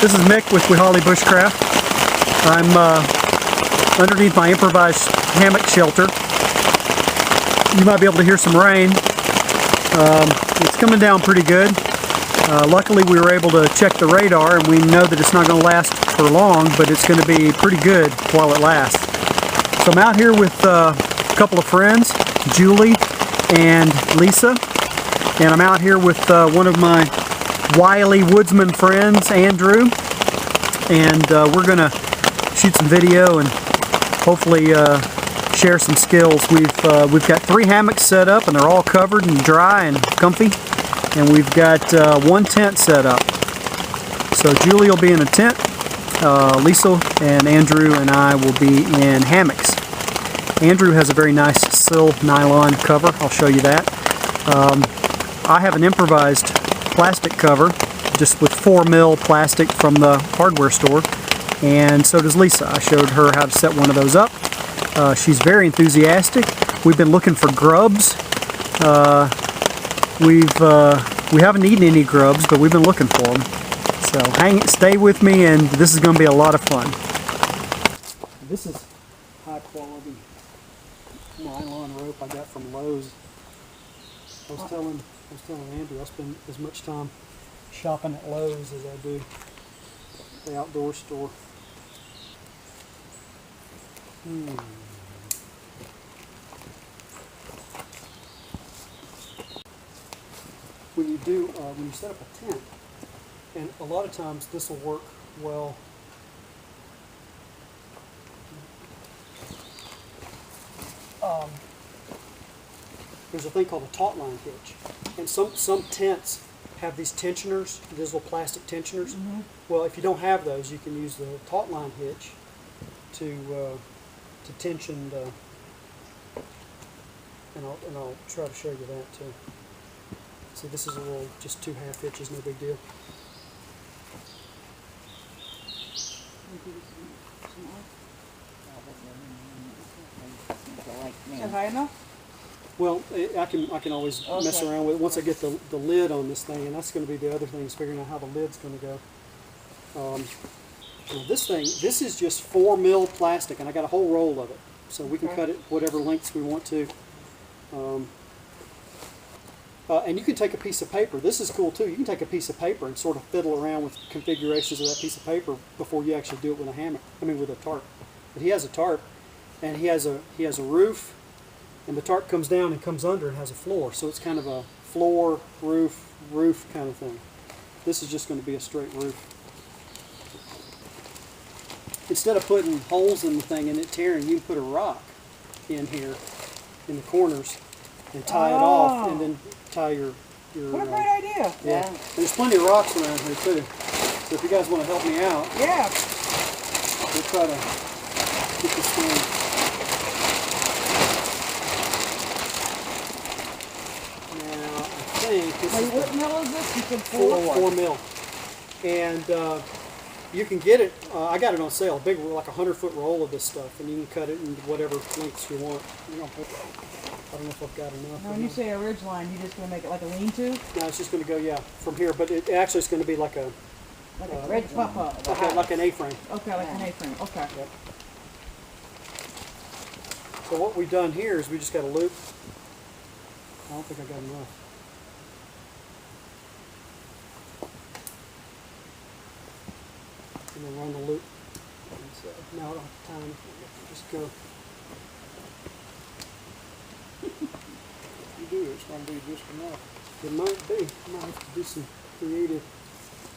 This is Mick with Bushcraft. I'm underneath my improvised hammock shelter. You might be able to hear some rain. It's coming down pretty good. Luckily we were able to check the radar and we know that it's not going to last for long, but it's going to be pretty good while it lasts. So I'm out here with a couple of friends, Julie and Lisa, and I'm out here with one of my wily woodsman friends, Andrew, and we're going to shoot some video and hopefully share some skills. We've got 3 hammocks set up and they're all covered and dry and comfy, and we've got 1 tent set up. So Julie will be in a tent, Lisa and Andrew and I will be in hammocks. Andrew has a very nice sil nylon cover. I'll show you that. I have an improvised plastic cover just with 4mm plastic from the hardware store, and so does Lisa. I showed her how to set one of those up. She's very enthusiastic. We've been looking for grubs. We haven't eaten any grubs, but we've been looking for them. So stay with me, and this is going to be a lot of fun. This is high quality nylon rope I got from Lowe's. I was telling Andrew I spend as much time shopping at Lowe's as I do the outdoor store. When you set up a tent, and a lot of times this will work well. There's a thing called a taut line hitch, and some tents have these tensioners, these little plastic tensioners. Well, if you don't have those, you can use the taut line hitch to tension the, and I'll try to show you that too. See, this is a little, just 2 half hitches, no big deal. Is that high enough? Well, I can always mess around with it once I get the lid on this thing, and that's going to be the other thing, is figuring out how the lid's going to go. Now this is just 4mm plastic, and I got a whole roll of it, so we can cut it whatever lengths we want to. And you can take a piece of paper. This is cool too. You can take a piece of paper and sort of fiddle around with configurations of that piece of paper before you actually do it with a hammock. I mean, with a tarp. But he has a tarp, and he has a roof, and the tarp comes down and comes under and has a floor. So it's kind of a floor, roof kind of thing. This is just going to be a straight roof. Instead of putting holes in the thing and it tearing, you can put a rock in here in the corners and tie it off, and then tie your what a great idea. Yeah. And there's plenty of rocks around here too. So if you guys want to help me out, yeah, we'll try to get this thing. Now I think this is what mil is this? You said 4mm. And you can get it, I got it on sale, big, like a 100-foot roll of this stuff, and you can cut it in whatever lengths you want. I don't know if I've got enough. Now when you say a ridge line, you're just going to make it like a lean-to? No, it's just going to go, yeah, from here, but it actually is going to be like a... Like a ridge pop-up. Like an A-frame. Okay, like an A-frame, okay. Yep. So what we've done here is we just got a loop. I don't think I got enough. And then run the loop. And so now I don't have time. Just go. You do, it's going to be just enough. It might be. I might have to do some creative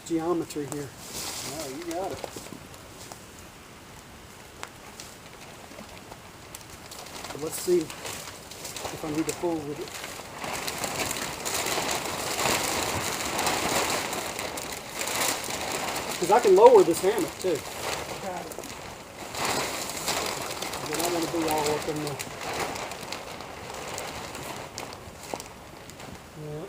geometry here. No, you got it. So let's see if I need to pull with it. Because I can lower this hammock too. Okay. But I want to be all up in the... Yeah.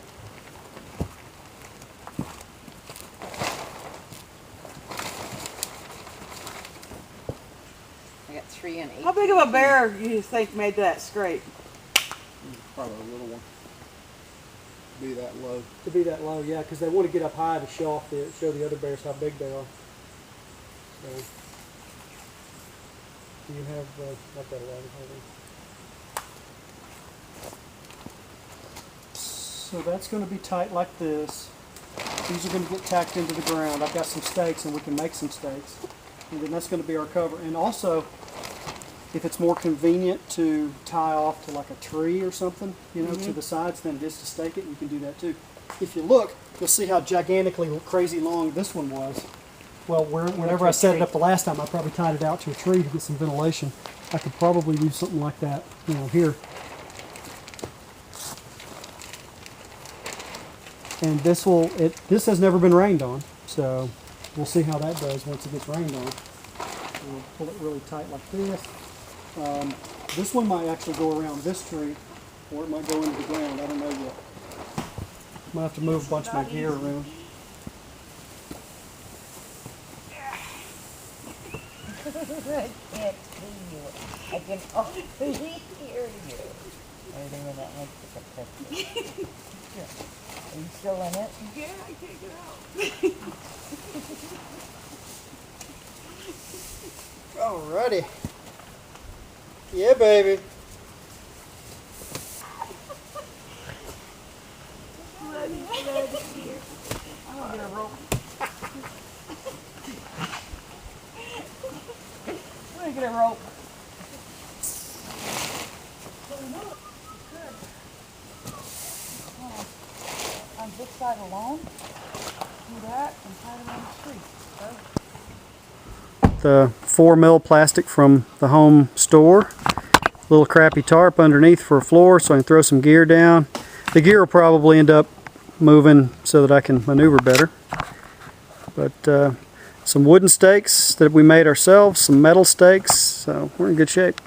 I got 3 and 8. How big of a bear do you think made that scrape? Probably a little one. Be that low. To be that low, yeah, because they want to get up high to show the other bears how big they are. Okay. Do you have not that 11? So that's going to be tight like this. These are going to get tacked into the ground. I've got some stakes and we can make some stakes. And then that's going to be our cover. And also, if it's more convenient to tie off to like a tree or something, you know, to the sides than it is to stake it, you can do that too. If you look, you'll see how gigantically crazy long this one was. Well, whenever I set it up the last time, I probably tied it out to a tree to get some ventilation. I could probably do something like that, you know, here. And this has never been rained on, so we'll see how that does once it gets rained on. We'll pull it really tight like this. This one might actually go around this tree, or it might go into the ground. I don't know yet. Might have to move a bunch of my gear around. I can't see you. I can only hear you. Wait a minute, let's take a picture. Are you still in it? Yeah, I can't get out. Alrighty. Yeah, baby. I'm gonna get a rope. I'm gonna get a rope. On this side alone, do that and tie it around the tree. The 4mm plastic from the home store. Little crappy tarp underneath for a floor so I can throw some gear down. The gear will probably end up moving so that I can maneuver better. But some wooden stakes that we made ourselves, some metal stakes, so we're in good shape.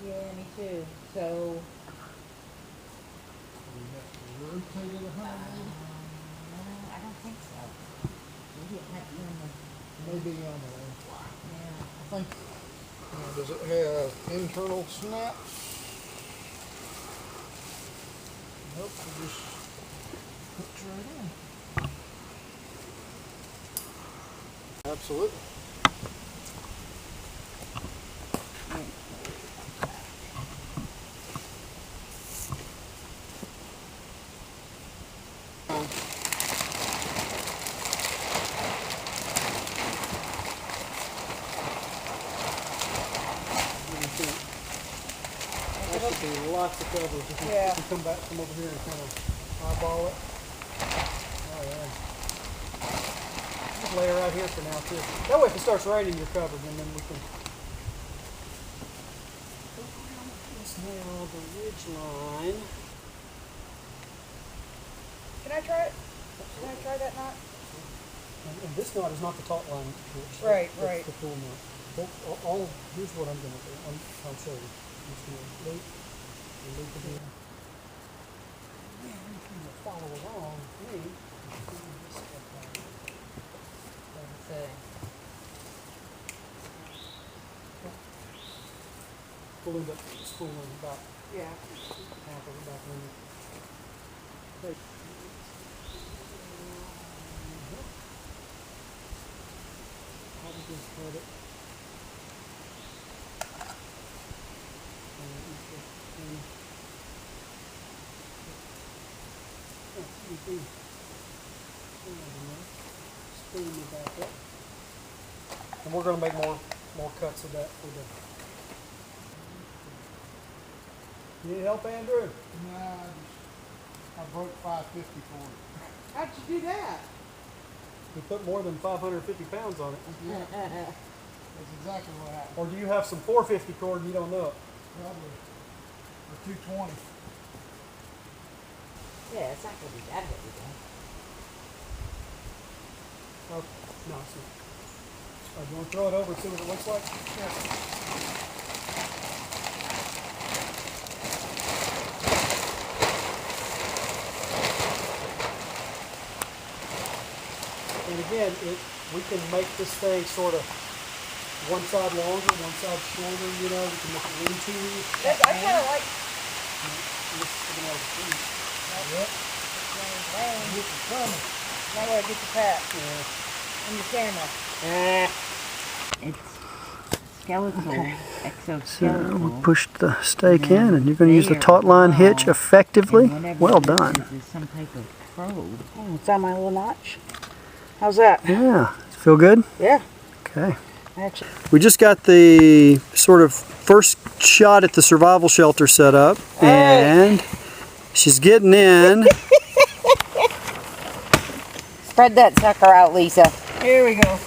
Yeah, me too. So, I don't think so. Maybe it might be on the, Maybe on the way. yeah, I think, Does it have internal snaps? Nope, it just hooks right on. Absolutely. That should be lots of coverage if you, Yeah. if you come over here and kind of eyeball it. Oh yeah. Just lay it right here for now too. That way if it starts raining you're covered and then we can go around this now, the ridge line. Can I try it? Can I try that knot? And this knot is not the taut line. Right, That's right. the pull knot. Here's what I'm going to do. I'll show you. I'm just going to loop and loop it in. And if you will follow along with me, you can see this stuff right here. let's see. We'll end up spooling about Yeah. half of it back in. Okay. Probably just cut it. Spoon me back up. And we're going to make more cuts of that for the. Need help, Andrew? Nah, I broke 550 for it. How'd you do that? We put more than 550 pounds on it. Yeah. That's exactly what happened. Or do you have some 450 cord and you don't know it? Probably. Or 220. Yeah, it's not going to be that heavy though. Oh, no, it's not. Do you want to throw it over and see what it looks like? And again, we can make this thing sort of one side longer, one side shorter, you know, we can make it lean to you. I kind of like. This is another thing. Yep. Now where? Get your pat. And your camera. It's skeletal. So Exoskeletal. we pushed the stake in, and you're going to use the taut line hitch effectively. Well done. Some type of probe. Oh, it's on my little notch. How's that? Yeah. Feel good? Yeah. Okay. Actually. We just got the sort of first shot at the survival shelter set up, and she's getting in. Spread that sucker out, Lisa. Here we go.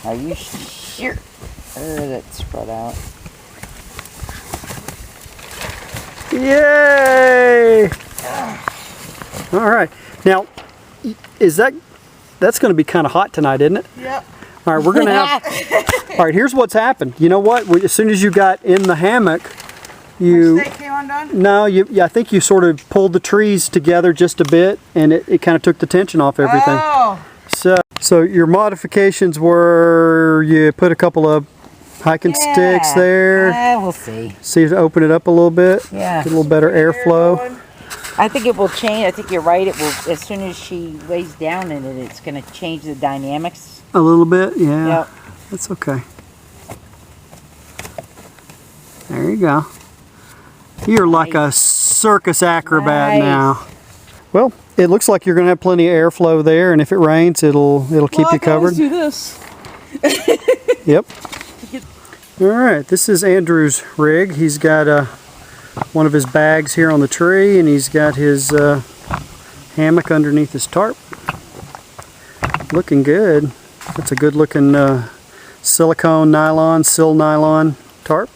Are you sure? That's spread out. Yay! All right. Now, that's going to be kind of hot tonight, isn't it? Yep. All right, we're going to have. All right, here's what's happened. You know what? As soon as you got in the hammock, My stake came undone? No, I think you sort of pulled the trees together just a bit, and it kind of took the tension off everything. Oh. So your modifications were you put a couple of hiking sticks there. We'll see. See if open it up a little bit. Yeah. Get a little better airflow. I think it will change. I think you're right. It will, as soon as she lays down in it, it's going to change the dynamics. A little bit, yeah. Yep. That's okay. There you go. You're like a circus acrobat now. Well, it looks like you're going to have plenty of airflow there, and if it rains, it'll keep you covered. Do this. Yep. All right, this is Andrew's rig. He's got one of his bags here on the tree, and he's got his hammock underneath his tarp. Looking good. That's a good looking silicone nylon, sil nylon tarp.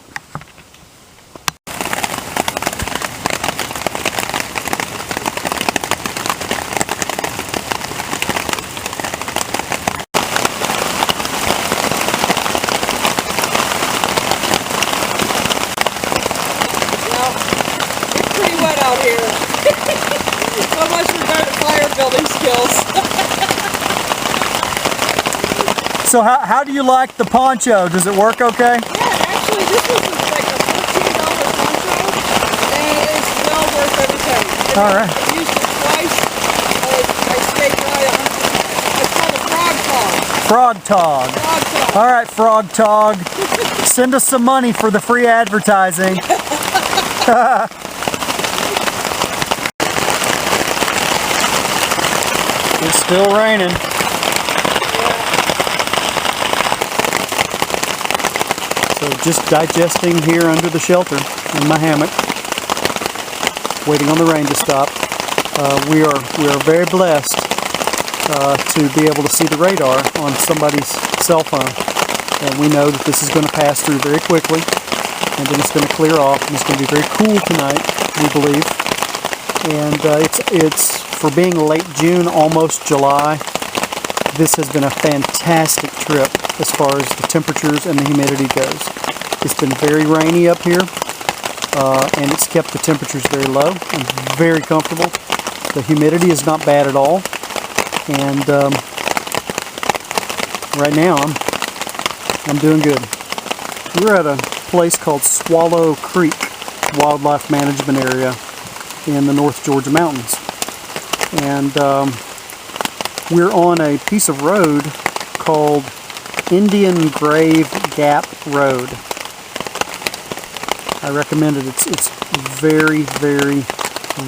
Out here. So much regard to fire building skills. So how do you like the poncho? Does it work okay? Yeah, actually this was like a $14 poncho, and it's well worth every penny. All right. I've used it twice. I stayed right on. It's called a frog tog. Frog tog. Frog tog. All right, frog tog. Send us some money for the free advertising. It's still raining. So just digesting here under the shelter in my hammock, waiting on the rain to stop. We are very blessed to be able to see the radar on somebody's cell phone, and we know that this is going to pass through very quickly, and then it's going to clear off, and it's going to be very cool tonight, we believe. And it's for being late June, almost July. This has been a fantastic trip as far as the temperatures and the humidity goes. It's been very rainy up here, and it's kept the temperatures very low and very comfortable. The humidity is not bad at all, and right now I'm doing good. We're at a place called Swallow Creek Wildlife Management Area in the North Georgia mountains, and we're on a piece of road called Indian Grave Gap Road. I recommend it. It's very, very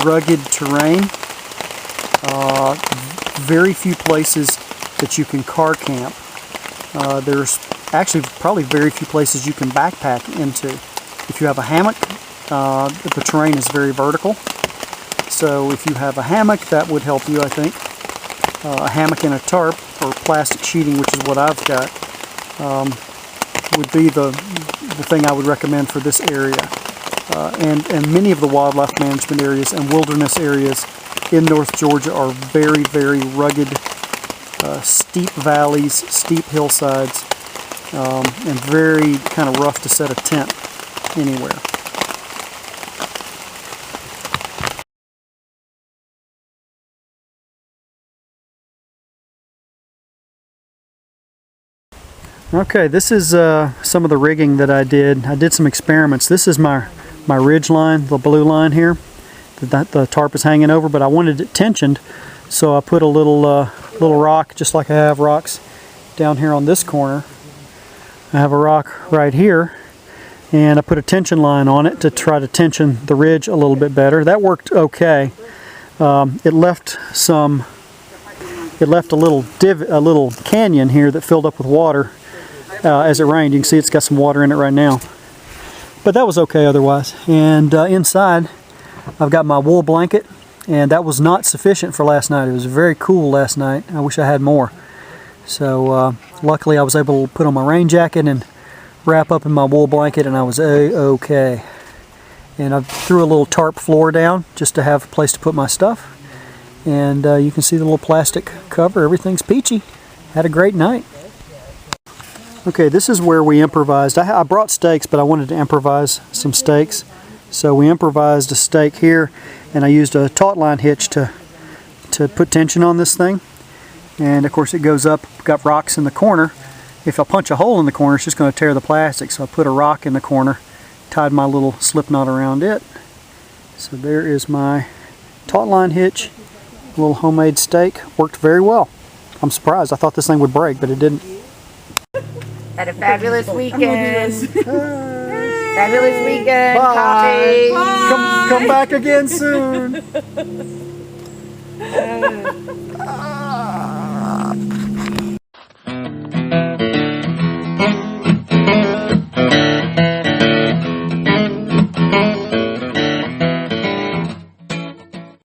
rugged terrain. Very few places that you can car camp. There's actually probably very few places you can backpack into. If you have a hammock, the terrain is very vertical. So if you have a hammock, that would help you, I think. A hammock and a tarp, or plastic sheeting, which is what I've got, would be the thing I would recommend for this area. And many of the wildlife management areas and wilderness areas in North Georgia are very, very rugged, steep valleys, steep hillsides, and very kind of rough to set a tent anywhere. Okay, this is some of the rigging that I did. I did some experiments. This is my ridge line, the blue line here, the tarp is hanging over, but I wanted it tensioned, so I put a little rock, just like I have rocks down here on this corner. I have a rock right here, and I put a tension line on it to try to tension the ridge a little bit better. That worked okay. It left a little canyon here that filled up with water as it rained. You can see it's got some water in it right now, but that was okay otherwise. And inside I've got my wool blanket, and that was not sufficient for last night. It was very cool last night. I wish I had more. So luckily I was able to put on my rain jacket and wrap up in my wool blanket, and I was okay. And I threw a little tarp floor down just to have a place to put my stuff. And you can see the little plastic cover. Everything's peachy. Had a great night. Okay, this is where we improvised. I brought stakes, but I wanted to improvise some stakes. So we improvised a stake here, and I used a taut line hitch to put tension on this thing. And of course it goes up, got rocks in the corner. If I punch a hole in the corner, it's just going to tear the plastic. So I put a rock in the corner, tied my little slip knot around it. So there is my taut line hitch, little homemade stake. Worked very well. I'm surprised. I thought this thing would break, but it didn't. Had a fabulous weekend. Fabulous weekend. Bye. Coffee. Come back again soon.